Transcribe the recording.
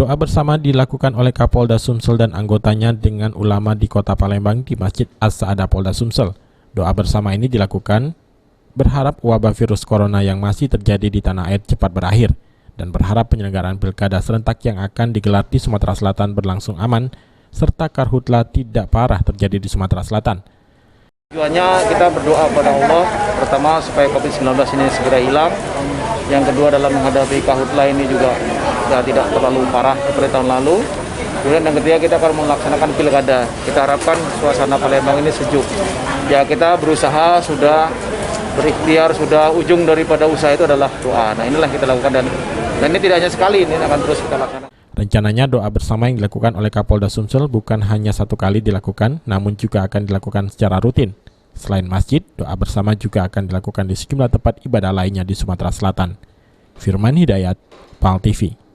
Doa bersama dilakukan oleh Kapolda Sumsel dan anggotanya dengan ulama di Kota Palembang di Masjid As-Sa'adah Polda Sumsel. Doa bersama ini dilakukan berharap wabah virus corona yang masih terjadi di tanah air cepat berakhir dan berharap penyelenggaraan pilkada serentak yang akan digelar di Sumatera Selatan berlangsung aman serta karhutla tidak parah terjadi di Sumatera Selatan. Tujuannya kita berdoa kepada Allah, pertama supaya COVID-19 ini segera hilang. Yang kedua dalam menghadapi karhutla ini juga tidak terlalu parah seperti tahun lalu. Kemudian yang ketiga kita akan melaksanakan pilkada. Kita harapkan suasana Palembang ini sejuk. Ya kita berusaha sudah berikhtiar, sudah ujung daripada usaha itu adalah doa. Nah inilah kita lakukan dan ini tidak hanya sekali, ini akan terus kita laksanakan. Rencananya doa bersama yang dilakukan oleh Kapolda Sumsel bukan hanya satu kali dilakukan, namun juga akan dilakukan secara rutin. Selain masjid, doa bersama juga akan dilakukan di sejumlah tempat ibadah lainnya di Sumatera Selatan. Firman Hidayat, PAL TV.